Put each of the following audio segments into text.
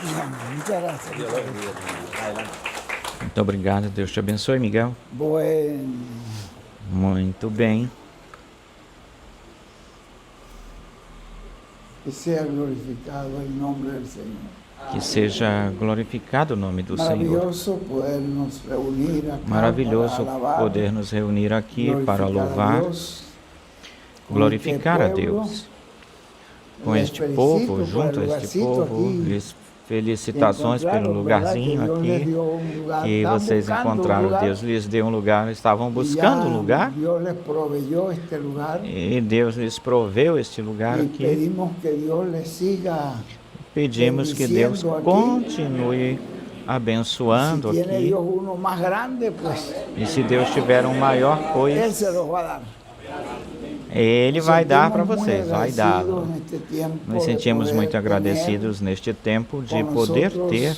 Muchas gracias. Muito obrigado. Deus te abençoe, Miguel. Bueno, Muito bem. que sea glorificado el nombre del Señor. Que seja glorificado o nome do Senhor. Maravilloso poder nos reunir acá Maravilhoso para alabar, poder nos reunir aqui para glorificar a louvar, Dios, con glorificar a este pueblo. Deus com Les este felicito povo, por junto a el este lugarcito povo. aquí Lhes que felicitações pelo encontraron, ¿verdad? Que lugarzinho Dios les aqui dio un lugar. que Estaban vocês buscando un encontraram. lugar Deus lhes deu um lugar, estavam y buscando ya um lugar Dios les proveyó este lugar e Deus lhes proveu este lugar y aqui. pedimos que Dios les siga Pedimos que Deus bendiciendo aquí. continue abençoando Si tiene aqui. Dios uno más grande, pues E se Deus tiver um maior Él coisa, se los va a dar. Ele Nos vai dar para sentimos muy vocês, vai dá-lo. agradecidos neste tiempo Nos de sentimos poder muito agradecidos tener neste tempo de con poder nosotros ter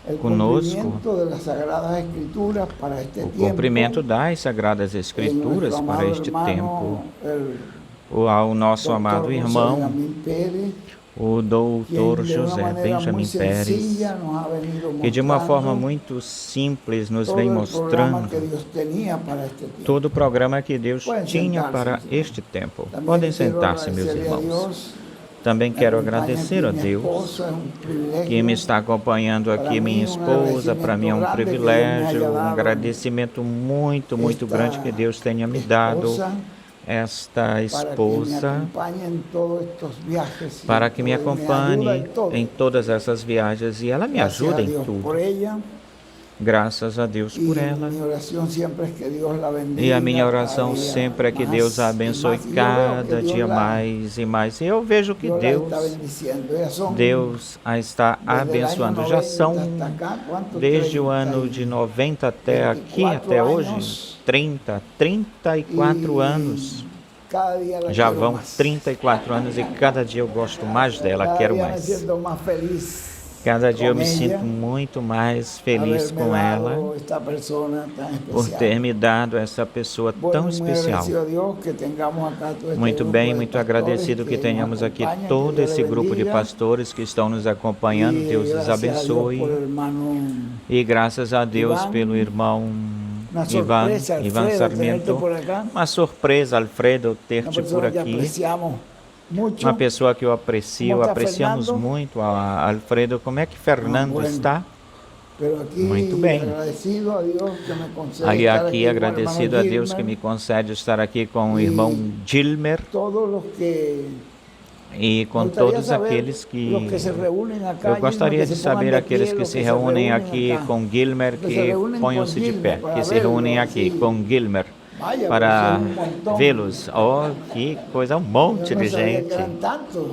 el conosco cumplimiento de las Sagradas Escrituras para este o tiempo. cumprimento das Sagradas En Escrituras nuestro para amado este hermano, tempo. el Ao nosso doctor amado José irmão, Benjamín Pérez, o doutor quien de una José manera muy Benjamin Pérez, sencilla nos ha venido que de uma forma mostrando muito simples nos todo vem el programa que mostrando Dios tenía para este tiempo. todo o programa que Deus Pueden tinha sentar-se, para senhor. este tempo. También Podem quiero sentar-se, meus agradecerle a irmãos. Dios. Também Me quero acompaña agradecer a aquí mi Deus esposa, es un privilegio. que me está acompanhando Para aqui, mim, minha esposa. Para mim é um agradecimento grande que Deus me privilégio, haya um dado agradecimento muito, muito esta grande que Deus tenha me dado esposa esta para que me esposa acompañe en todos estos viajes y para que me todo, y ayuda acompanhe en todo. em todas essas viagens e ela me Gracias ajuda a em Dios por tudo. ella. Graças a Deus Y por ela. mi oración siempre es que Dios la bendiga. E a minha cada oração día sempre é que más Deus a y abençoe más. Y yo veo que cada Dios dia la- mais e mais. E eu vejo que Dios la está Deus bendiciendo. Ellas son Deus a está desde el año abençoando. 90 Já são hasta acá, ¿cuánto? desde o 30 ano y- de 90 até aqui, 24 até anos. hoje, 34 anos. Cada día la Já quiero vão más. 34 anos e cada dia eu gosto mais dela, Cada quero día me mais. siento más feliz. Cada dia eu com me ella, sinto muito mais feliz haberme com dado ela esta persona tan por especial. ter me dado essa pessoa Bueno, tão muy especial. agradecido a Dios que tengamos acá todo este Muito grupo bem, de muito pastores agradecido que nos tenhamos aqui acompañan, todo que Dios esse le grupo de bendiga. pastores que estão nos acompanhando. Y Deus os gracias a Dios abençoe. por el hermano. E graças a Deus Ivan, pelo irmão Una Ivan sorpresa, Ivan Alfredo, tenerte Sarmiento. por acá. Uma surpresa, Alfredo, Una ter-te por persona que aqui. apreciamos mucho. Uma pessoa que eu aprecio, Como está apreciamos Fernando? muito. Alfredo, como é que Fernando bueno. está? Pero aquí Muito bem. agradecido a Dios que me concede Aí estar aqui con el agradecido a hermano Deus que Gilmer. me concede estar aqui com o E irmão Gilmer Todos los que e com me gustaría todos saber aqueles que los que se reúnen acá, eu gostaria Gilmer, que de se pongan saber de aqueles pie, que los se reúnem aqui acá. com Gilmer, Los que se que reúnen ponham-se con de pé, Gilmer para que se verlo, reúnem aqui assim. com Gilmer Vaya, para pues, es un montón. vê-los. Oh, que coisa, um monte Yo no de sabía gente. que eran tantos.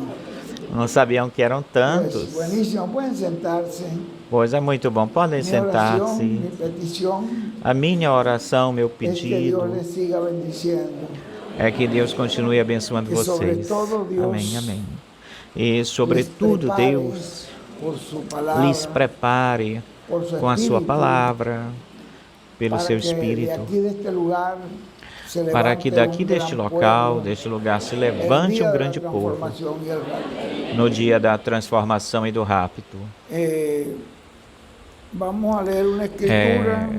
Não sabiam que eram Pues, tantos. buenísimo, pueden sentarse. Pois é muito bom, podem Mi oración, sentar-se. mi petición A minha oração, meu es que pedido Dios les siga bendiciendo. é que Deus continue abençoando Que sobre vocês. todo Deus Amém, amém. E sobretudo, Les prepare Deus por su palabra, lhes prepare por su com a sua espíritu, palavra, pelo para seu que de Espírito, aquí de este lugar se para que levante daqui un deste gran local, pueblo, deste lugar, se el levante día um de la grande povo transformación y el rapto. no dia da transformação e do rapto. Vamos a leer una escritura,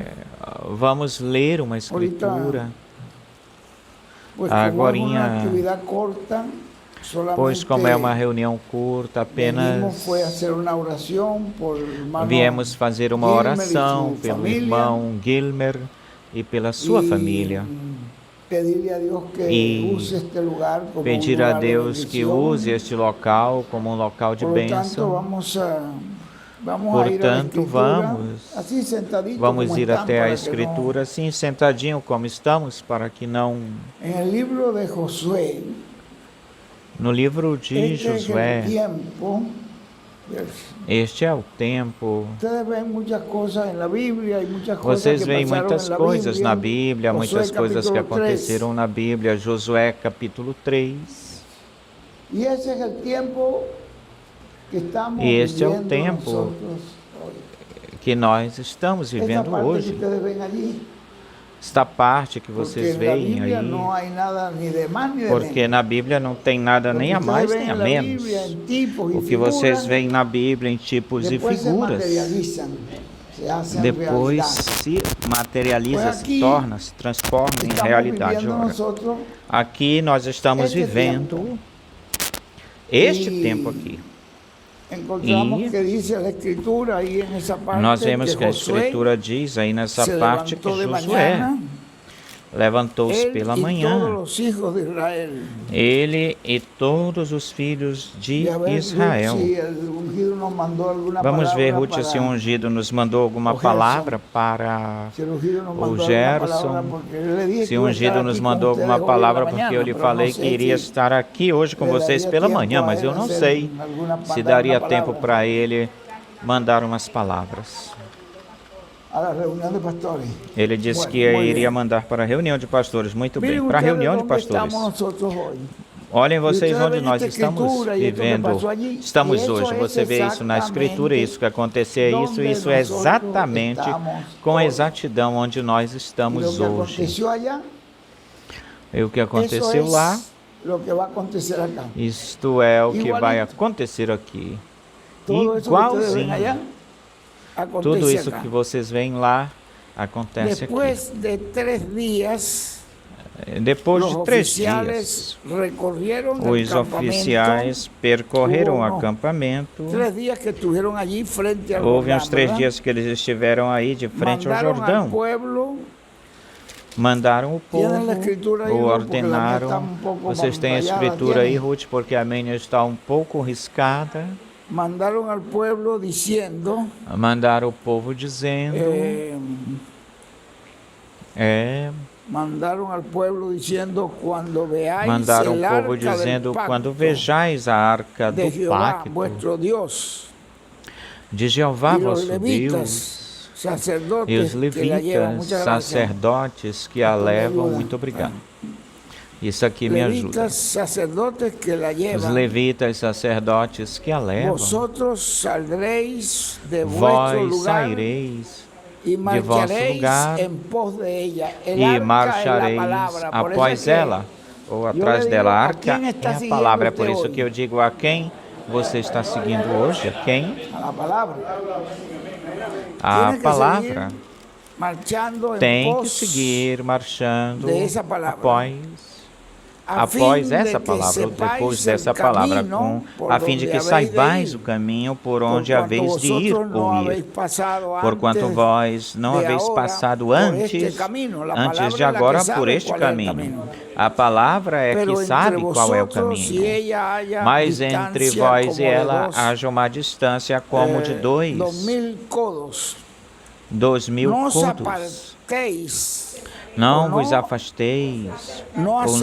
Vamos ler uma escritura, pues como es agorinha, una actividad corta, solamente pois como é uma reunião curta, venimos apenas fue a hacer una oración por el hermano viemos fazer uma Gilmer oração y su pelo familia, irmão Gilmer e pela sua y família. pedirle a Dios que E use este lugar como un pedir a lugar de Deus que bendición. use este local como um local de Por lo tanto, bênção. vamos a ir a la Portanto, escritura, así sentadito vamos como ir están, até a para que Escritura, assim, sentadinho como estamos, para que não... no- en el libro de Josué, No livro de este es Josué, el tiempo. este é o tempo. Ustedes ven muchas cosas en la Biblia, hay muchas cosas Vocês que veem pasaron muitas en la coisas Biblia. na Bíblia, Josué, muitas coisas que capítulo 3. aconteceram na Bíblia. Josué, capítulo 3. Y ese es el tiempo que estamos E este é o viviendo tempo nosotros hoy. que nós estamos Esta vivendo parte que hoje. ustedes ven allí esta parte que Porque vocês en la veem Biblia aí, no hay nada ni de más ni de porque menos. na Bíblia não tem nada Lo nem que a mais ustedes nem a ven en la menos. Biblia en tipos y O que vocês figuras, veem na Bíblia em tipos e después se figuras, materializan, se hacen depois realidad. se materializa, Pois se aqui torna, se transforma em Estamos realidade. viviendo Ora, nosotros aqui nós estamos este vivendo este Y tempo aqui. encontramos E que dice la escritura ahí en esa parte nós vemos que a Josué Escritura diz aí nessa se parte que levantó de Josué mañana, levantou-se él pela y todos manhã, los hijos de Israel. ele e todos os filhos de Y a ver, Israel. Ruth, si el ungido nos mandó alguna Vamos ver, palabra Ruth, se o ungido nos mandou alguma o Gerson. palavra para Si el ungido nos o mandó alguna Gerson. palabra, porque yo le dije que Se o iba a estar ungido nos aquí mandou con alguma ustedes hoy en la palavra, porque mañana, eu lhe pero no falei sé que iria si estar aqui hoje com le vocês daría pela tiempo manhã, a mas él eu não hacer sei alguna- se mandar daria una tempo palabra para ele mandar umas palavras. a la reunión de pastores. Ele disse Bueno, que muy iria bien. mandar para a reunião de pastores. Muito bem, Miren para a ustedes reunião de dónde pastores. estamos nosotros hoy. Olhem E vocês ustedes onde ven nós esta estamos escritura e esto que vivendo. passou allí. Estamos E isso hoje. é Você vê isso na Escritura, exatamente isso que aconteceu, isso donde é nosotros exatamente estamos com hoy. exatidão onde nós E estamos o que hoje. aconteceu allá, E o que isso aconteceu é lá, o que vai acontecer acá. isto é o que Igualito. vai acontecer aqui. Todo isso que ustedes ven allá, Igualzinho. acontece Tudo isso acá. que vocês veem lá acontece aqui. Depois de 3 dias, Depois os de 3 oficiais dias, recorrieron os el campamento. oficiais percorreram o Hubo, não, acampamento. 3 dias que estuvieron allí frente al Houve Jordán, uns 3 ¿verdad? dias que eles estiveram aí de frente ao Mandaron al Jordão. pueblo. Mandaram o povo, Tienen la escritura ahí, o Ruth, porque la mía está ordenaram. un poco Vocês têm a rayada, escritura aí, tiene. Ruth, porque a minha está um pouco riscada. Mandaron al pueblo diciendo, Mandaram o povo dizendo, mandaron al pueblo diciendo, cuando veáis mandaram el o povo arca del dizendo, pacto quando vejais a arca de do Jehová, pacto vuestro Dios, de Jeová y los vosso levitas, Deus, e sacerdotes os que la llevan, levitas, muchas gracias. sacerdotes que a Esto me levam, ajuda. muito obrigado. Isso aqui me ajuda. Levitas, sacerdotes que la Os llevan, levitas, sacerdotes que a levam, vosotros saldréis de vuestro vós lugar saireis y de vosso marcharéis lugar en pos de ella. El e arca es la marchareis palabra, por eso após es que ela, ou atrás le dela. A digo, a arca quem está é a seguindo palavra, é por você isso hoje? que eu digo a quem você está seguindo hoje, a quem? a la palabra. A Tiene que palavra seguir marchando en tem que pos seguir marchando de esa palavra. após essa palavra, ou depois dessa palavra, a fim de que saibais o caminho por onde haveis de ir ou ir, porquanto vós não haveis passado antes de agora por este caminho. A palavra é que sabe qual é o caminho, mas entre vós e ela haja uma distância como de 2.000 codos. Não vos afasteis, ou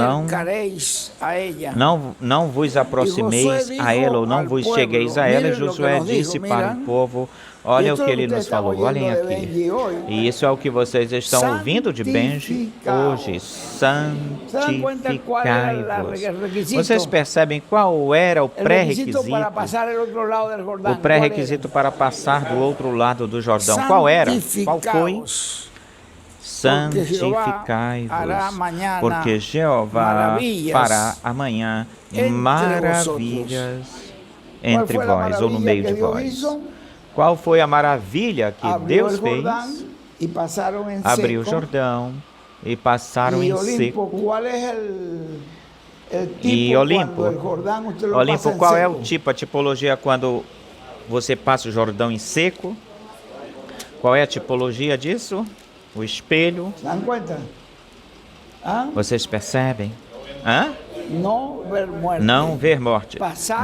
não vos aproximeis a ela, ou não vos chegueis a ela. E Josué disse para o povo, olha o que ele nos falou, olhem aqui. E isso é o que vocês estão ouvindo de Benji hoje. Santificai-vos. Vocês percebem qual era o pré-requisito? O pré-requisito para passar do outro lado do Jordão. Qual era? Qual foi? Santificai-vos, porque Jeová fará amanhã maravilhas entre vós, ou no meio de vós. Qual foi a maravilha que Deus fez? Abriu o Jordão e passaram em seco. E Olimpo, qual é o tipo, a tipologia quando você passa o Jordão em seco? Qual é a tipologia disso? O espelho. Vocês percebem? Não ver morte.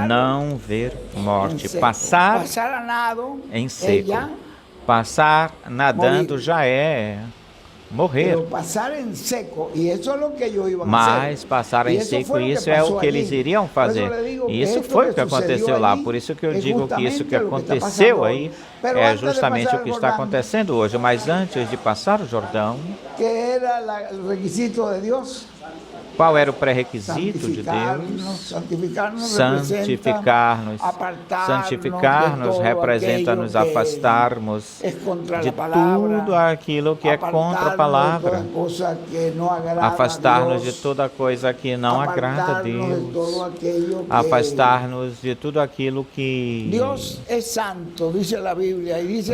Não ver morte. Passar em seco. Passar nadando já é morrer. Mas passar em seco, isso é o que eles iriam fazer. E isso foi o que aconteceu lá. Por isso que eu digo que isso que aconteceu aí é justamente o que está acontecendo hoje. Mas antes de passar o Jordão, Qual era o pré-requisito de Deus? Santificar-nos representa nos afastarmos de tudo aquilo que é contra a palavra, afastar-nos de toda coisa que não agrada a Deus, afastar-nos de tudo aquilo que... Deus é santo, diz a Bíblia, diz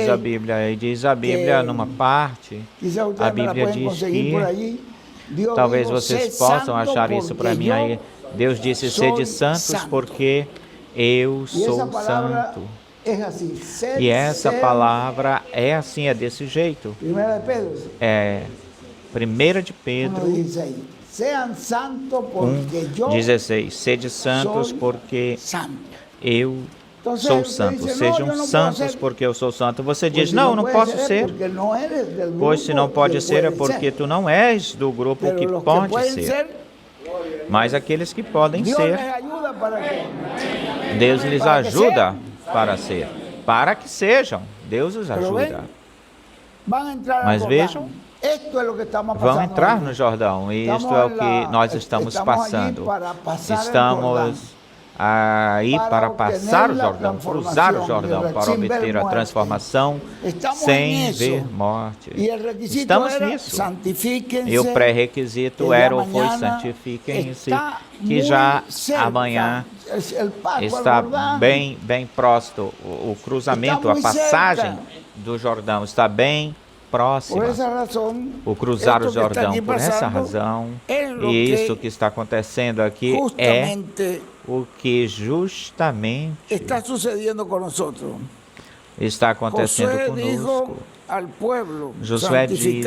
a Bíblia, e diz a Bíblia numa parte, a Bíblia diz que... Talvez vocês possam achar isso para mim aí. Deus disse, sede santos porque eu sou santo. E essa palavra é assim, é desse jeito. É 1 de Pedro 1:16. Sede santos porque eu sou santo. Sejam santos porque eu sou santo. Você diz, não posso ser. Pois se não pode ser é porque tu não és do grupo que pode ser. Mas aqueles que podem ser, Deus lhes ajuda para ser. Para que sejam, Deus os ajuda. Mas vejam, vão entrar no Jordão. E isto é o que nós estamos passando. Estamos aí para passar o Jordão, cruzar o Jordão, para obter a transformação sem ver morte. Estamos nisso. E o pré-requisito era ou foi santifiquem-se, que já amanhã está bem próximo. O cruzamento, a passagem do Jordão está bem próxima. O cruzar o Jordão, por essa razão, e isso que está acontecendo aqui é o que justamente está acontecendo conosco. Josué disse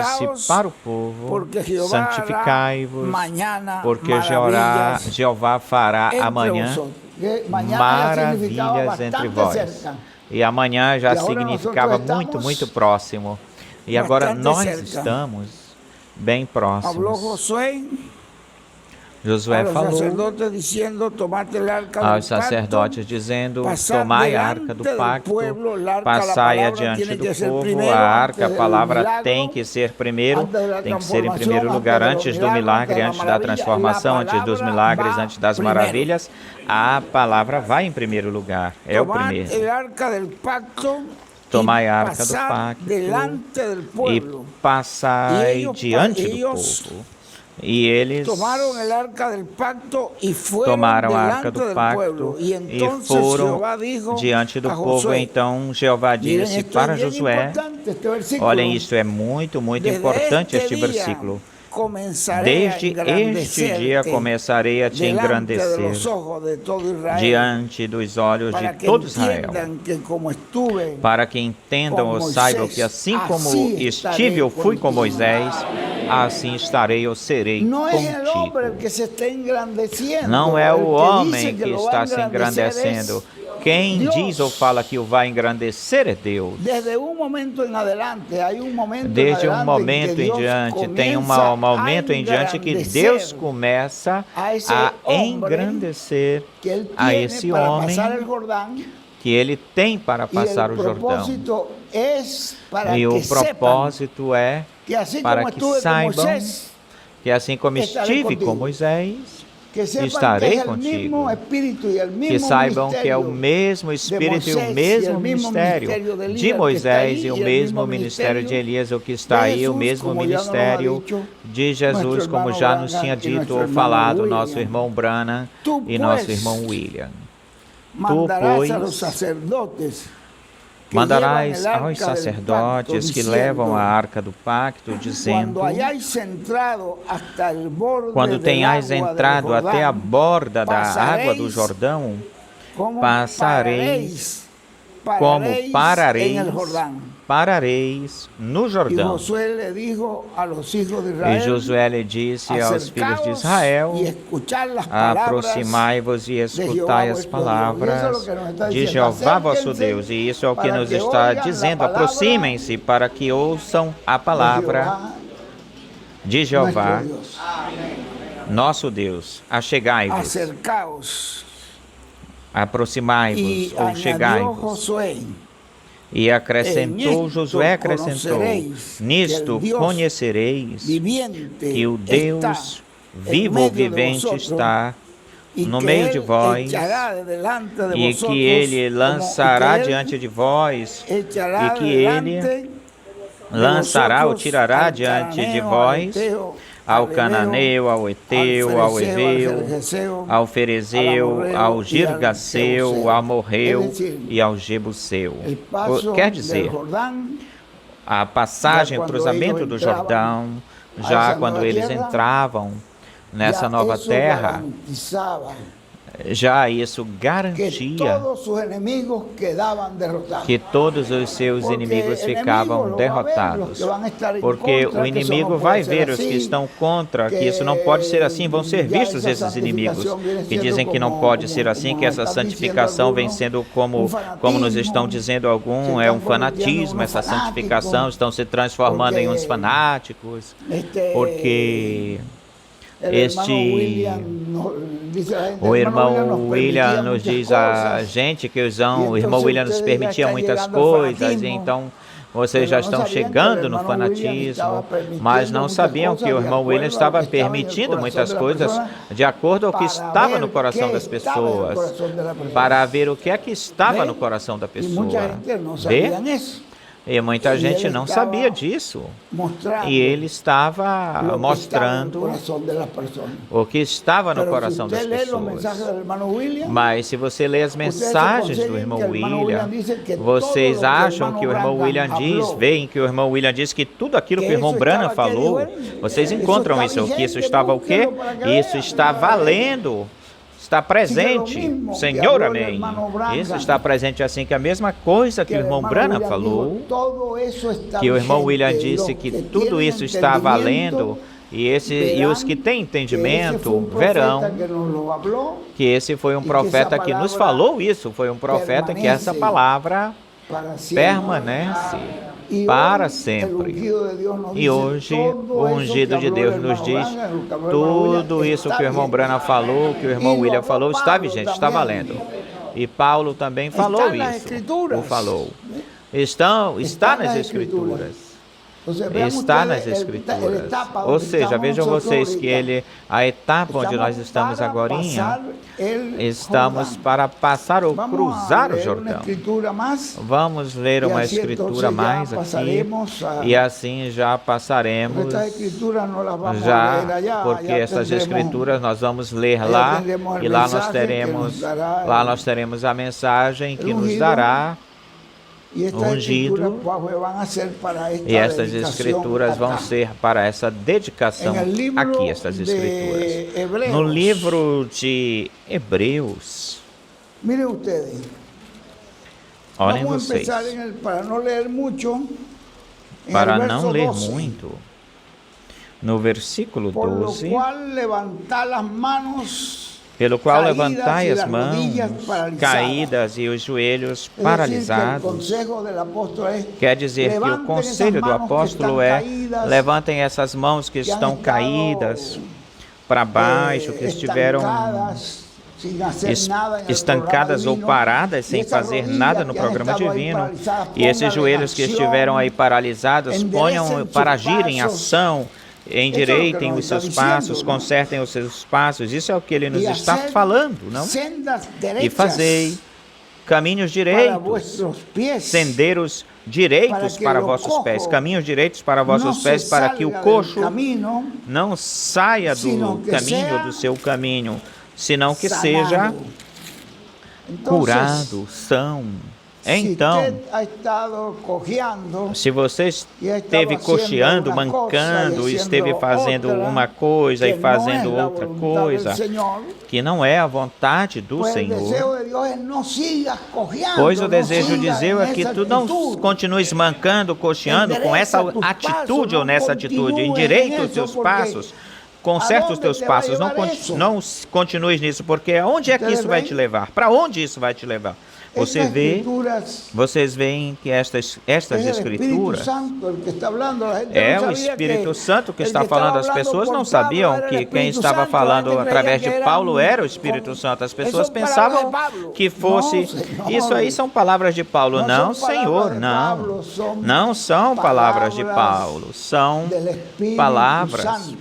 para o povo, santificai-vos, porque Jeová fará amanhã maravilhas entre vós. E amanhã já significava muito próximo. E agora nós estamos bem próximos. Josué falou aos sacerdotes dizendo, tomai a arca do pacto, passai adiante do povo, a arca, a palavra tem que ser primeiro, tem que ser em primeiro lugar, antes do milagre, antes da transformação, antes dos milagres, antes das maravilhas, a palavra vai em primeiro lugar, é o primeiro. Tomai a arca do pacto e passai diante do povo. E eles tomaram a arca do pacto e foram diante do povo. Então Jeová disse para Josué, olhem, isto é muito importante este versículo. Desde este dia começarei a te engrandecer diante dos olhos de todo Israel, para que entendam ou saibam que assim como estive ou fui com Moisés, assim estarei ou serei contigo. Não é o homem que está se engrandecendo. Quem diz ou fala que o vai engrandecer é Deus. Desde um momento em diante, tem um momento em diante que Deus começa a engrandecer a esse homem que ele tem para passar o Jordão. E o propósito é para que saibam que assim como estive com Moisés, estarei contigo. Que saibam que é o mesmo Espírito e o mesmo ministério de Moisés e o mesmo ministério de Elias, o que está aí, o mesmo ministério de Jesus, como já nos tinha dito ou falado nosso irmão Branham e nosso irmão William. Tu, pois, mandarás aos sacerdotes que levam a arca do pacto, dizendo, quando tenhais entrado até a borda da água do Jordão, parareis no Jordão. E Josué lhe disse aos filhos de Israel, aproximai-vos e escutai as palavras de Jeová vosso Deus. E isso é o que nos está dizendo, aproximem-se para que ouçam a palavra de Jeová, nosso Deus. Achegai-vos, aproximai-vos ou chegai-vos. E acrescentou, Josué acrescentou, nisto conhecereis que o Deus vivo vivente está no meio de vós, e que ele lançará diante de vós, e que ele lançará ou tirará diante de vós ao cananeu, ao eteu, ao eveu, ao ferezeu, ao girgaseu, ao amorreu e ao jebuseu. Quer dizer, a passagem, o cruzamento do Jordão, já quando eles entravam nessa nova terra, já isso garantia que todos os seus inimigos ficavam derrotados. Porque o inimigo vai ver os que estão contra, que isso não pode ser assim, vão ser vistos esses inimigos, que dizem que não pode ser assim, que essa santificação vem sendo como nos estão dizendo alguns, é um fanatismo, essa santificação, estão se transformando em uns fanáticos, porque o irmão William nos diz a gente que o irmão William nos permitia muitas coisas, e então vocês já estão chegando no fanatismo, mas não sabiam que o irmão William estava permitindo muitas coisas de acordo com o que estava no coração das pessoas, para ver o que é que estava no coração da pessoa. Vê? E muita gente não sabia disso. E ele estava mostrando o que estava no coração das pessoas. Mas se você lê as mensagens do irmão William, vocês acham que o irmão William diz, veem que o irmão William diz que tudo aquilo que o irmão Branham falou, vocês encontram isso, que isso estava o quê? Isso está valendo. Está presente, Senhor, amém. Isso está presente assim, que a mesma coisa que o irmão Branham falou, que o irmão William disse que tudo isso está valendo, e os que têm entendimento verão que esse foi um profeta que nos falou isso, foi um profeta que essa palavra permanece para sempre. E hoje o ungido de Deus nos diz tudo isso que o irmão Branham falou, que o irmão William falou, está vigente, está valendo. E Paulo também falou isso, o falou. Está nas Escrituras. Está nas Escrituras. Ou seja, vejam vocês que a etapa onde nós estamos agora, estamos para passar ou cruzar o Jordão. Vamos ler uma escritura mais aqui, e assim já passaremos, porque essas escrituras nós vamos ler lá, e lá nós teremos a mensagem que nos dará ungido, e estas escrituras vão ser para essa dedicação aqui, estas escrituras. No livro de Hebreus, olhem vocês, para não ler muito, no versículo 12, pelo qual levantai as mãos caídas e os joelhos paralisados. Quer dizer que o conselho do apóstolo é: levantem essas mãos que estão caídas para baixo, que estiveram estancadas ou paradas sem fazer nada no programa divino, e esses joelhos que estiveram aí paralisados, ponham para agir em ação, endireitem os seus passos, consertem os seus passos. Isso é o que ele nos está falando, não? E fazei caminhos direitos, senderos direitos para vossos pés, caminhos direitos para vossos pés, para que o coxo não saia do caminho, do seu caminho, senão que seja curado, são. Então, se você esteve coxeando, mancando, esteve fazendo uma coisa e fazendo outra coisa, que não é a vontade do Senhor, pois o desejo de Deus é que tu não continues mancando, coxeando com essa atitude ou nessa atitude, endireita os teus passos, conserta os teus passos, não continues nisso, porque onde é que isso vai te levar? Para onde isso vai te levar? vocês veem que estas escrituras é o Espírito Santo que está falando. As pessoas não sabiam que quem estava falando através de Paulo era o Espírito Santo. As pessoas pensavam que fosse... Isso aí são palavras de Paulo. Não, Senhor, não. Não são palavras de Paulo. São palavras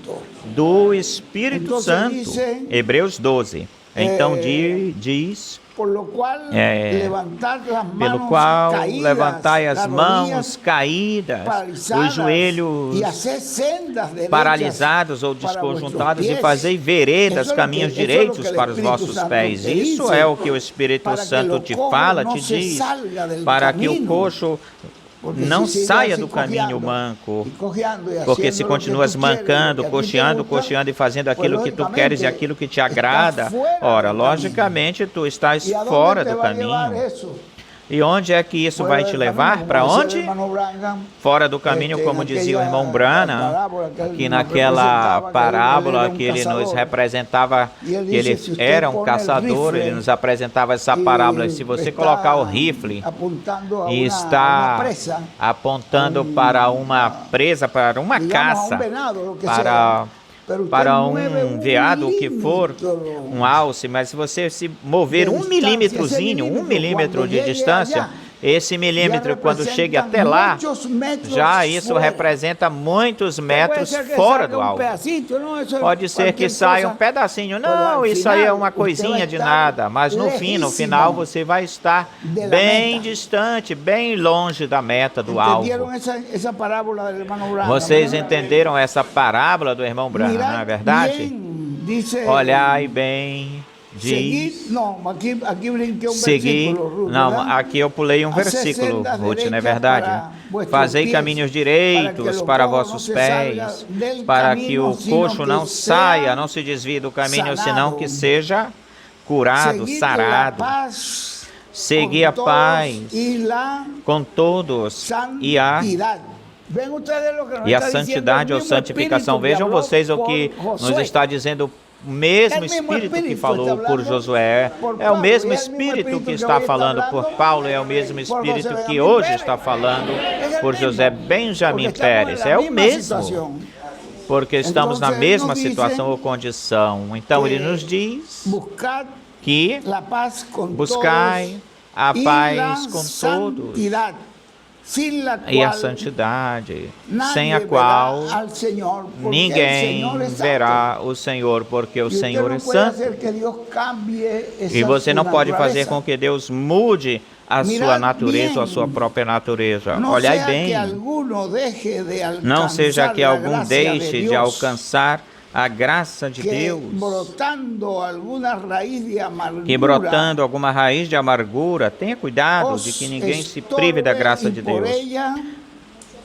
do Espírito Santo. Hebreus 12. Então diz... Pelo qual levantai as mãos caídas, os joelhos paralisados ou desconjuntados, e fazei veredas, caminhos direitos para os vossos pés. Isso é o que o Espírito Santo te fala, te diz, para que o coxo não saia do caminho manco, porque se continuas mancando, coxeando e fazendo aquilo que tu queres e aquilo que te agrada, ora, logicamente tu estás fora do caminho. E onde é que isso vai te levar? Para onde? Fora do caminho, como dizia o irmão Branham, que naquela parábola que ele nos representava, que ele era um caçador, ele nos apresentava essa parábola. Se você colocar o rifle e está apontando para uma presa, para uma caça, para um veado, o que for, um alce, mas se você se mover 1 milímetrozinho, 1 milímetro de distância, esse milímetro, quando chega até lá, já isso representa muitos metros fora do alvo. Pode ser que saia um pedacinho. Não, isso aí é uma coisinha de nada. Mas no final, você vai estar bem distante, bem longe da meta do alvo. Vocês entenderam essa parábola do irmão Branham, não é verdade? Olhai bem... Diz, seguir, não, aqui eu pulei um versículo, Ruth, não é verdade? Fazei caminhos direitos para vossos pés, para que o coxo não saia, não se desvie do caminho, senão que seja curado, sarado. Seguir a paz com todos e a santidade ou santificação. Vejam vocês o que nos está dizendo o mesmo Espírito que falou por Josué, é o mesmo Espírito que está falando por Paulo, é o mesmo Espírito que hoje está falando por José Benjamin Pérez, é o mesmo, porque estamos na mesma situação ou condição. Então ele nos diz que buscai a paz com todos e a santidade, sem a qual ninguém verá o Senhor, porque o Senhor é santo. E você não pode fazer com que Deus mude a sua natureza ou a sua própria natureza. Olhai bem, não seja que algum deixe de alcançar a graça de Deus, que brotando alguma raiz de amargura, tenha cuidado de que ninguém se prive da graça de Deus.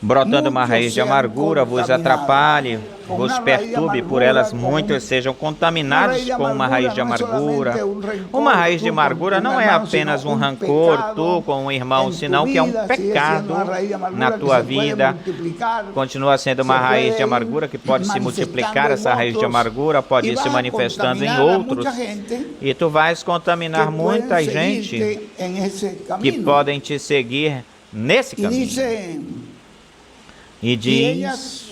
Brotando uma raiz de amargura, vos atrapalhe, vos perturbe, por elas muitos sejam contaminados com uma raiz de amargura. Uma raiz de amargura não é apenas um rancor, tu com um irmão, senão que é um pecado na tua vida. Continua sendo uma raiz de amargura que pode se multiplicar, essa raiz de amargura pode ir se manifestando em outros. E tu vais contaminar muita gente que podem te seguir nesse caminho. E diz,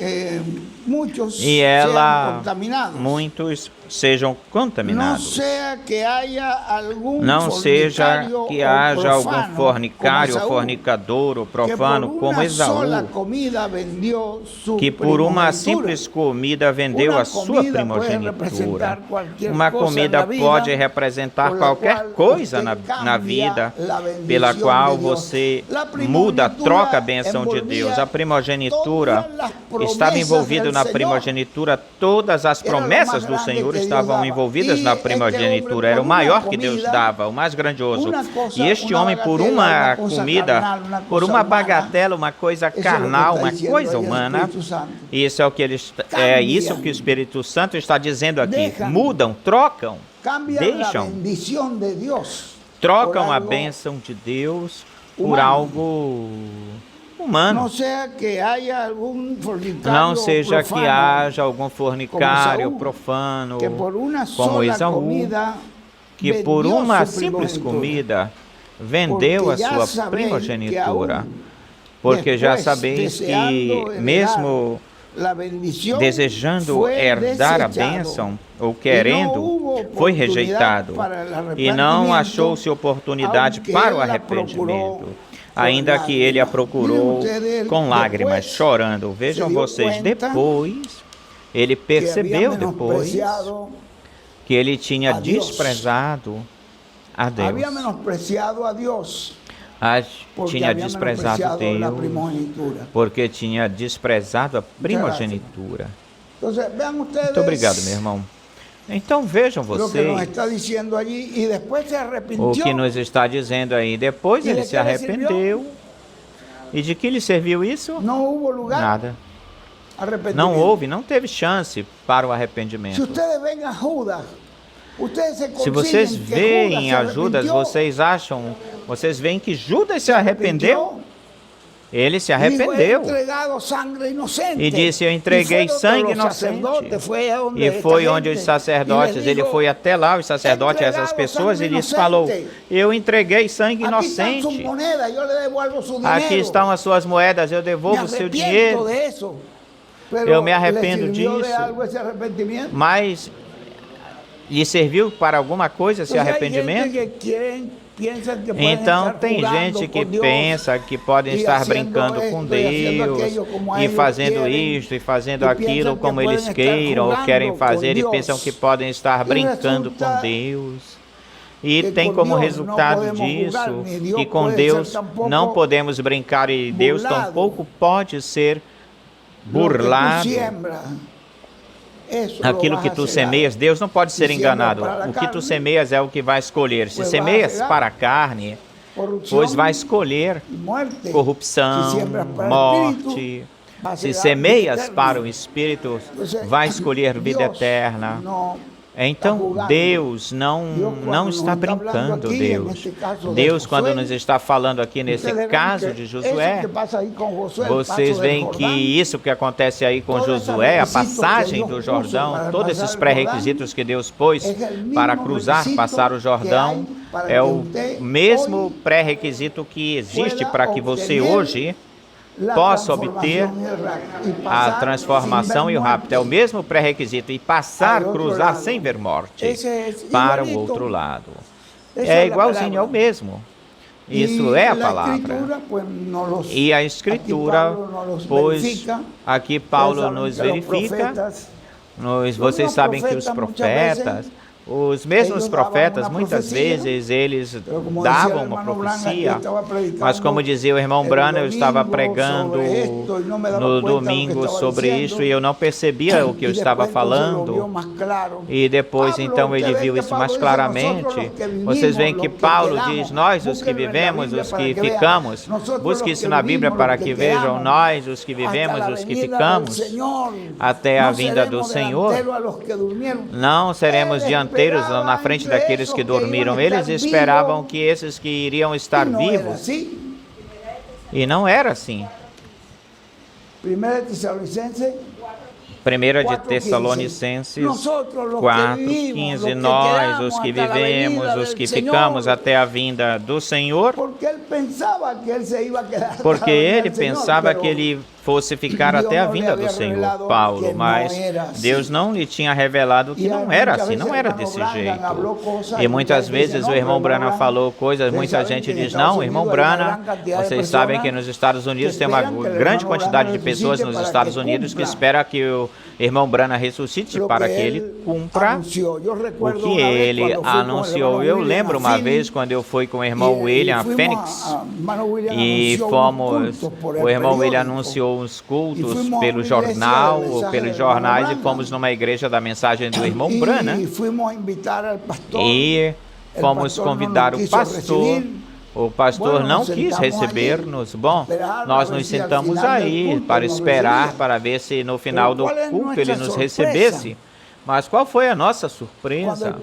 e ela, muitos sejam contaminados. Não seja que haja algum fornicário, fornicador ou profano como Esaú, que por uma simples comida vendeu a sua primogenitura. Uma comida pode representar qualquer coisa na vida pela qual você muda, troca a bênção de Deus. A primogenitura estava envolvida na primogenitura, todas as promessas do Senhor estavam envolvidas na primogenitura, era o maior que Deus dava, o mais grandioso. E este homem, por uma comida, por uma bagatela, uma coisa carnal, uma coisa humana, isso é o que isso que o Espírito Santo está dizendo aqui. Mudam, trocam, deixam, trocam a bênção de Deus por algo humano. Não seja que haja algum fornicário profano como Esaú, que por uma simples comida vendeu a sua primogenitura, porque já sabeis que mesmo desejando herdar a bênção, ou querendo, foi rejeitado, e não achou-se oportunidade para o arrependimento, ainda que ele a procurou com lágrimas, chorando. Vejam vocês, depois, ele percebeu depois que ele tinha desprezado a Deus. Tinha desprezado Deus, porque tinha desprezado a primogenitura. Muito obrigado, meu irmão. Então vejam vocês o que nos está dizendo aí. Depois ele se arrependeu. E de que lhe serviu isso? Nada. Não houve, não teve chance para o arrependimento. Se vocês veem a Judas, vocês veem que Judas se arrependeu? Ele se arrependeu e disse: eu entreguei sangue inocente. E foi onde os sacerdotes, ele foi até lá, os sacerdotes, essas pessoas, e lhes falou: eu entreguei sangue inocente. Aqui estão as suas moedas, eu devolvo o seu dinheiro. Eu me arrependo disso. Mas lhe serviu para alguma coisa esse arrependimento? Então tem gente que pensa que podem estar brincando com Deus e fazendo isto e fazendo aquilo como eles queiram ou querem fazer, e pensam que podem estar brincando com Deus. E tem como resultado disso que com Deus não podemos brincar, e Deus tampouco pode ser burlado. Aquilo que tu semeias, Deus não pode ser enganado. O que tu semeias é o que vai escolher. Se semeias para a carne, pois vai escolher corrupção, morte. Se semeias para o Espírito, vai escolher vida eterna. Então, Deus não está brincando, Deus, quando nos está falando aqui nesse caso de Josué, vocês veem que isso que acontece aí com Josué, a passagem do Jordão, todos esses pré-requisitos que Deus pôs para cruzar, passar o Jordão, é o mesmo pré-requisito que existe para que você hoje possa obter a transformação e o rapto. É o mesmo pré-requisito, e passar, cruzar sem ver morte para o outro lado. É igualzinho ao mesmo. Isso é a palavra. E a Escritura, pois aqui Paulo nos verifica, vocês sabem que os profetas, os mesmos profetas, muitas vezes, eles davam uma profecia, mas como dizia o irmão Branham, eu estava pregando no domingo sobre isso e eu não percebia o que eu estava falando, e depois então ele viu isso mais claramente. Vocês veem que Paulo diz: nós, os que vivemos, os que ficamos. Busque isso na Bíblia para que vejam: nós, os que vivemos, os que ficamos, até a vinda do Senhor. Não seremos dianteiros na frente daqueles que dormiram. Eles esperavam que esses que iriam estar vivos, e não era assim. 1 de Tessalonicenses 4:15, nós, os que vivemos, os que ficamos até a vinda do Senhor, porque ele pensava que ele fosse ficar até a vinda do Senhor, Paulo, mas Deus não lhe tinha revelado que não era assim, não era desse jeito. E muitas vezes o irmão Branham falou coisas, muita gente diz: não, irmão Branham, vocês sabem que nos Estados Unidos tem uma grande quantidade de pessoas nos Estados Unidos que espera que o irmão Branham ressuscite para que ele cumpra o que ele anunciou. Eu lembro uma vez quando eu fui com o irmão William Phoenix e fomos, o irmão William anunciou uns cultos pelo jornal ou pelos jornais, e fomos numa igreja da mensagem do irmão Branham e fomos convidar o pastor. O pastor não quis receber-nos. Bom, nós nos sentamos aí para esperar, para ver se no final do culto ele nos recebesse. Mas qual foi a nossa surpresa?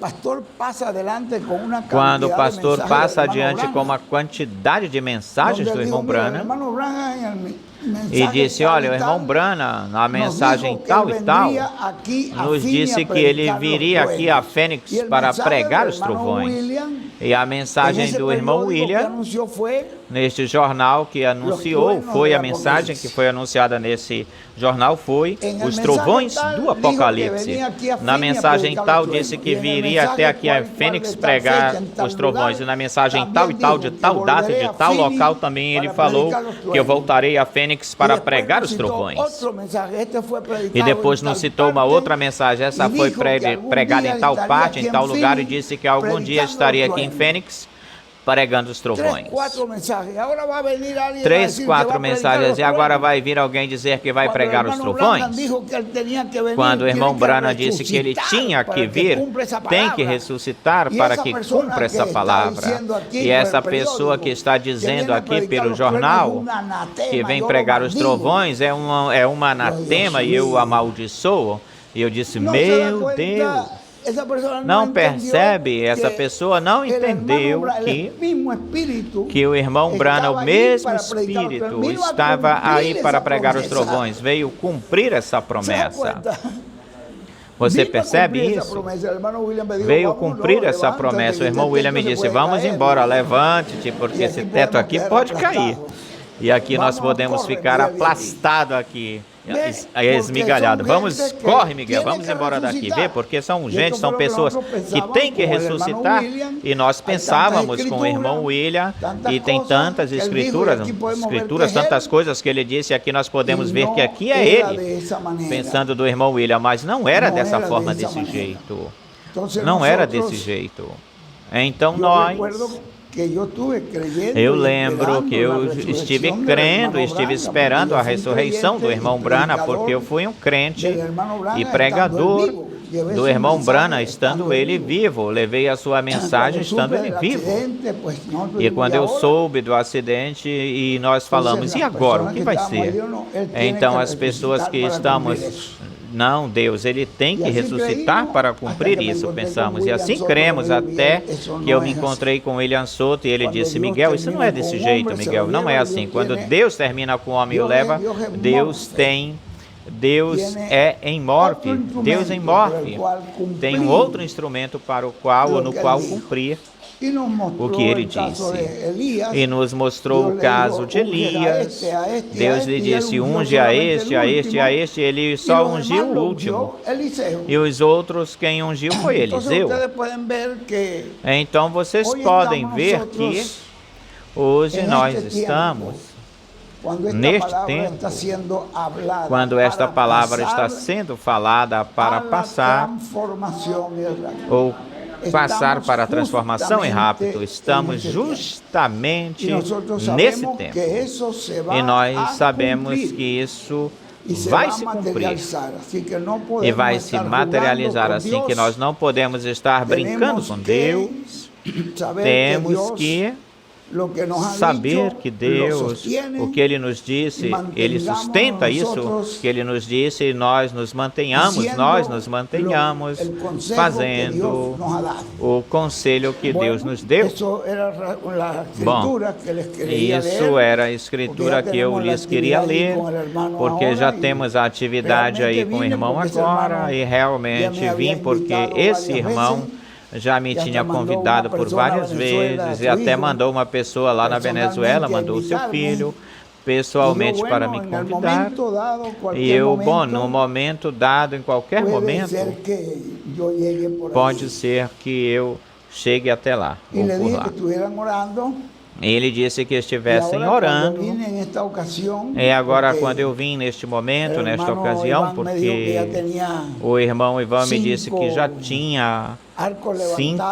Quando o pastor passa adiante com uma quantidade de mensagens do irmão Branham, e disse, olha, o irmão Branham, na mensagem tal e tal, nos disse que ele viria aqui a Fênix para pregar os trovões. E a mensagem do irmão William, neste jornal que anunciou, foi a mensagem que foi anunciada nesse jornal, foi os trovões do Apocalipse. Na mensagem tal, disse que viria até aqui a Fênix pregar os trovões. E na mensagem tal e tal, de tal data e de tal local, também ele falou que eu voltarei a Fênix para pregar os trovões. E depois nos citou uma outra mensagem. Essa foi pregada em tal parte, em tal lugar, e disse que algum dia estaria aqui em Fênix pregando os trovões. 3, 4 mensagens. E agora vai vir alguém dizer que vai pregar os trovões? Quando o irmão Branham disse que ele tinha que vir, tem que ressuscitar para que cumpra essa palavra. E essa pessoa que está dizendo aqui pelo jornal que vem pregar os trovões é uma anatema e eu o amaldiçoo. E eu disse, meu Deus. Não percebe, essa pessoa não entendeu que o irmão Branham, o mesmo Espírito, estava aí para pregar os trovões, veio cumprir essa promessa. Você percebe isso? Veio cumprir essa promessa. O irmão William me disse, vamos embora, levante-te, porque esse teto aqui pode cair. E aqui nós podemos ficar aplastados aqui. Esmigalhado. Corre, Miguel, vamos embora daqui, vê? Porque são pessoas que têm que ressuscitar. E nós pensávamos com o irmão William, e tem tantas escrituras, tantas coisas que ele disse, aqui nós podemos ver que aqui é ele, pensando do irmão William, mas não era dessa forma, desse jeito. Não era desse jeito. Então nós... Eu lembro que eu estive crendo, estive esperando a ressurreição do irmão Branham, porque eu fui um crente e pregador do irmão Branham, estando ele vivo. Levei a sua mensagem estando ele vivo. E quando eu soube do acidente, e nós falamos, e agora, o que vai ser? Então as pessoas que estamos... Não, Deus, ele tem que ressuscitar para cumprir isso, pensamos. E assim cremos, até que eu me encontrei com William Soto e ele disse, Miguel, isso não é desse jeito, Miguel, não é assim. Quando Deus termina com o homem e o leva, Deus é em morte, Deus em morte. Tem um outro instrumento para o qual ou no qual cumprir o que ele disse. E nos mostrou o caso de Elias. Deus lhe disse, unge a este, a este, a este. Ele só ungiu o último. E os outros, quem ungiu foi Eliseu. Então vocês podem ver que hoje nós estamos neste tempo, quando esta palavra está sendo falada para passar ou passar para a transformação e rápido. Estamos justamente nesse tempo. E nós sabemos que isso vai se cumprir e vai se materializar, assim que nós não podemos estar brincando com Deus. Temos que saber que Deus, o que Ele nos disse, Ele sustenta isso que Ele nos disse, e nós nos mantenhamos fazendo o conselho que Deus nos deu. Bom, isso era a escritura que eu lhes queria ler, porque já temos a atividade aí com o irmão agora, e realmente vim porque esse irmão já me tinha convidado por várias vezes e até mandou uma pessoa lá na Venezuela, mandou o seu filho pessoalmente para me convidar. E eu, no momento dado, em qualquer momento, pode ser que eu chegue até lá, ou por lá. Ele disse que estivessem orando. E agora, quando eu vim neste momento, nesta ocasião, porque o irmão Ivan me disse que já tinha 5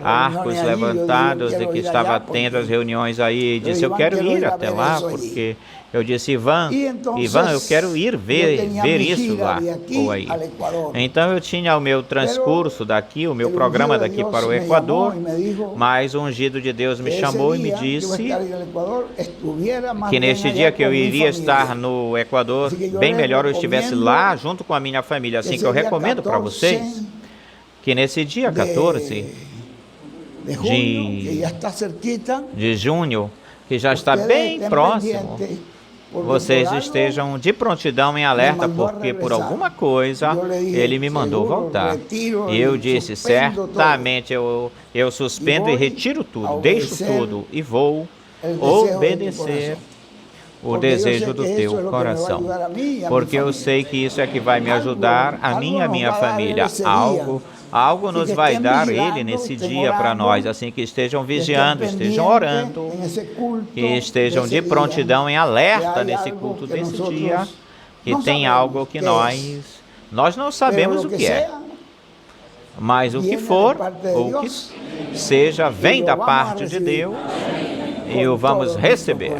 arcos levantados e que estava tendo as reuniões aí. E disse, eu quero ir até lá, porque... Eu disse, Ivan, eu quero ir ver isso lá ou aí. Então eu tinha o meu transcurso daqui, o meu programa daqui para o Equador, mas o ungido de Deus me chamou e me disse que neste dia que eu iria estar no Equador, bem melhor eu estivesse lá junto com a minha família. Assim que eu recomendo para vocês que nesse dia 14 de junho, que já está bem próximo, vocês estejam de prontidão em alerta, porque por alguma coisa ele me mandou voltar. E eu disse, certamente eu suspendo e retiro tudo, deixo tudo e vou obedecer o desejo do teu coração, porque eu sei que isso é que vai me ajudar, a mim e a minha família. Algo nos vai dar Ele nesse dia para nós, assim que estejam vigiando, estejam orando, que estejam de prontidão em alerta nesse culto desse dia, que tem algo que nós não sabemos o que é, mas o que for, ou que seja, vem da parte de Deus e o vamos receber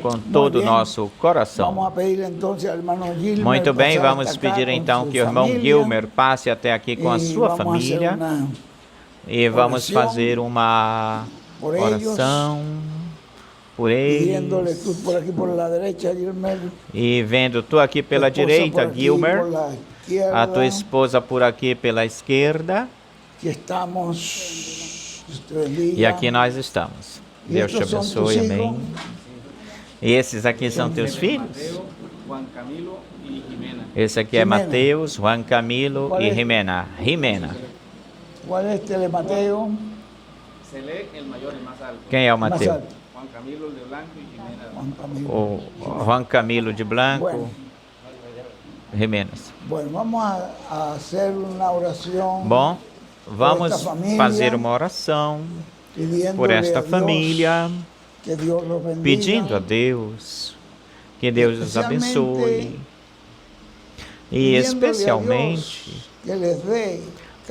com todo o nosso coração. Muito bem, vamos pedir então que o irmão Gilmer passe até aqui com a sua família e vamos fazer uma oração por eles. E vendo tu aqui pela direita, Gilmer, a tua esposa por aqui pela esquerda, e aqui nós estamos. Deus te abençoe, amém. E esses aqui são teus filhos? Esse aqui é Mateus, Juan Camilo e Jimena. Qual é este de Mateo? Quem é o Mateus? Juan Camilo de Blanco e Jimena. O Juan Camilo de Blanco, Jimenas. Bom, vamos fazer uma oração por esta família, pedindo a Deus que Deus os abençoe e especialmente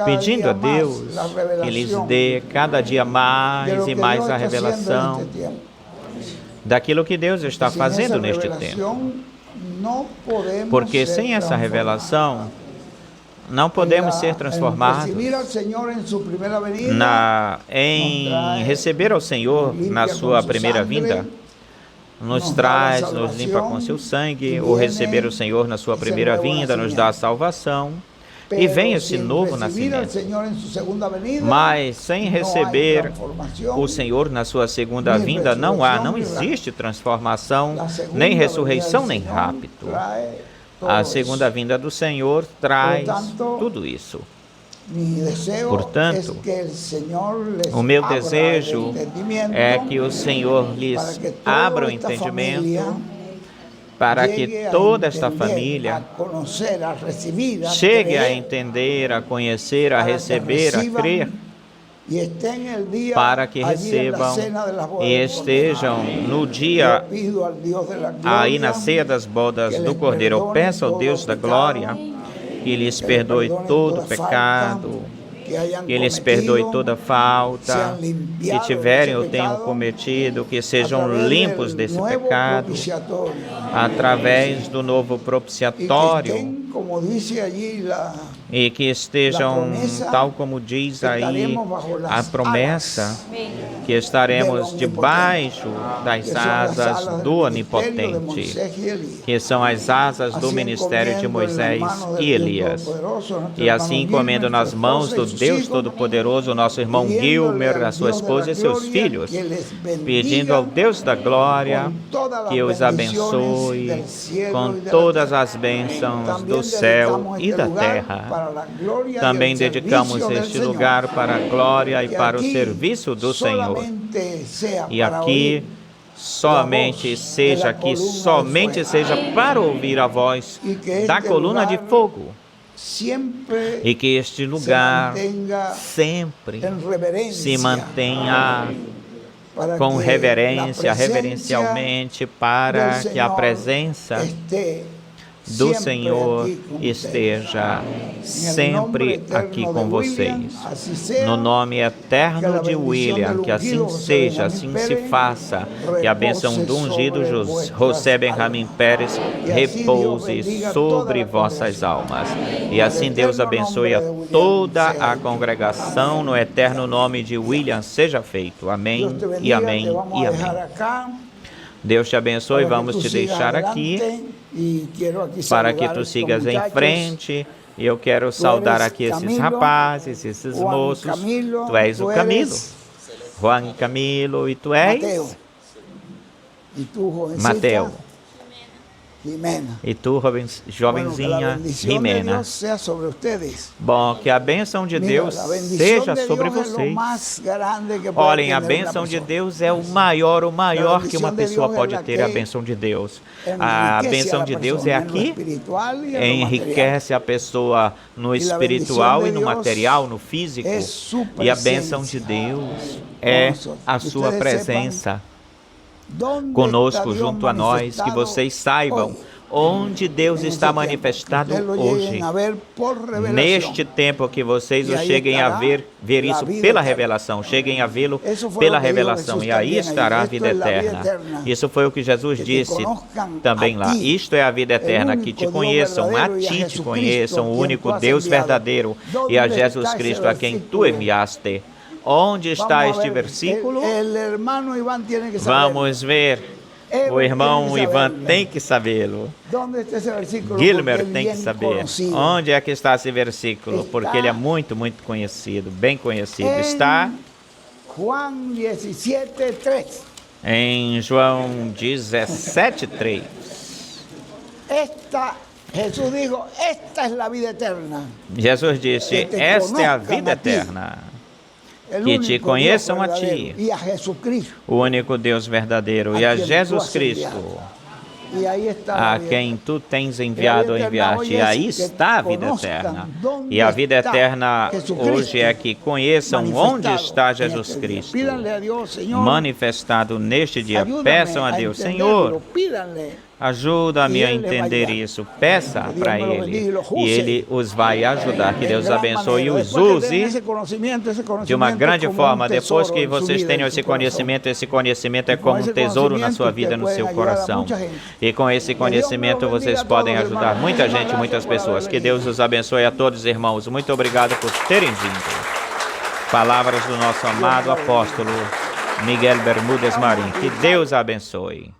pedindo a Deus que lhes dê cada dia mais e mais a revelação daquilo que Deus está fazendo neste tempo. Porque sem essa revelação não podemos ser transformados em receber ao Senhor na sua primeira vinda. Nos traz, nos limpa com seu sangue, ou receber o Senhor na sua primeira vinda, nos dá a salvação. E vem esse novo nascimento. Mas sem receber o Senhor na sua segunda vinda, não existe transformação, nem ressurreição, nem rapto. A segunda vinda do Senhor traz tudo isso. Portanto, o meu desejo é que o Senhor lhes abra o entendimento para que toda esta família chegue a entender, a conhecer, a receber, a crer, para que recebam e estejam no dia, aí na ceia das bodas do Cordeiro. Eu peço ao Deus da glória que lhes perdoe todo pecado, que lhes perdoe toda falta que tiverem ou tenham cometido, que sejam limpos desse pecado através do novo propiciatório e que estejam, tal como diz aí a promessa, que estaremos debaixo das asas do Onipotente, que são as asas do ministério de Moisés e Elias. E assim encomendo nas mãos do Deus Todo-Poderoso, nosso irmão Gilmer, a sua esposa e seus filhos, pedindo ao Deus da glória que os abençoe com todas as bênçãos do céu e da terra. Também dedicamos este lugar para a glória e para o serviço do Senhor. E aqui somente seja para ouvir a voz da coluna de fogo. E que este lugar sempre se mantenha com reverência, reverencialmente, para que a presença do Senhor esteja sempre aqui com vocês. No nome eterno de William, que assim seja, assim se faça, que a bênção do ungido José Benjamin Pérez repouse sobre vossas almas. E assim Deus abençoe a toda a congregação, no eterno nome de William seja feito. Amém e amém e amém. Deus te abençoe, vamos te deixar aqui para que tu sigas em frente. E eu quero saudar aqui esses rapazes, esses moços. Tu és o Camilo, Juan Camilo, e tu és Mateo. E tu, jovenzinha Jimena. Bom, que a bênção de Deus seja sobre vocês. Olhem, a bênção de Deus é o maior que uma pessoa pode ter, a bênção de Deus. A bênção de Deus é aqui, enriquece a pessoa no espiritual e no material, no físico. E a bênção de Deus é a sua presença conosco, junto a nós, que vocês saibam onde Deus está manifestado hoje. Neste tempo que vocês o cheguem a ver isso pela revelação, cheguem a vê-lo pela revelação, e aí estará a vida eterna. Isso foi o que Jesus disse também lá. Isto é a vida eterna, que te conheçam, a ti te conheçam, o único Deus verdadeiro, e a Jesus Cristo a quem tu enviaste. Onde está este versículo? Vamos ver. O irmão Ivan tem que sabê-lo. Gilmer tem que saber. Onde é que está esse versículo? Porque ele é muito conhecido, bem conhecido. Está em João 17:3. Jesus disse, esta é a vida eterna, que te conheçam a ti, o único Deus verdadeiro, e a Jesus Cristo, a quem tu tens enviado ou enviaste. E aí está a vida eterna. E a vida eterna hoje é que conheçam onde está Jesus Cristo manifestado neste dia. Peçam a Deus, Senhor, ajuda-me a entender isso. Peça para Ele e Ele os vai ajudar. Que Deus abençoe e os use de uma grande forma. Depois que vocês tenham esse conhecimento é como um tesouro na sua vida, no seu coração. E com esse conhecimento vocês podem ajudar muita gente, muitas pessoas. Que Deus os abençoe a todos, irmãos. Muito obrigado por terem vindo. Palavras do nosso amado apóstolo Miguel Bermúdez Marim. Que Deus abençoe.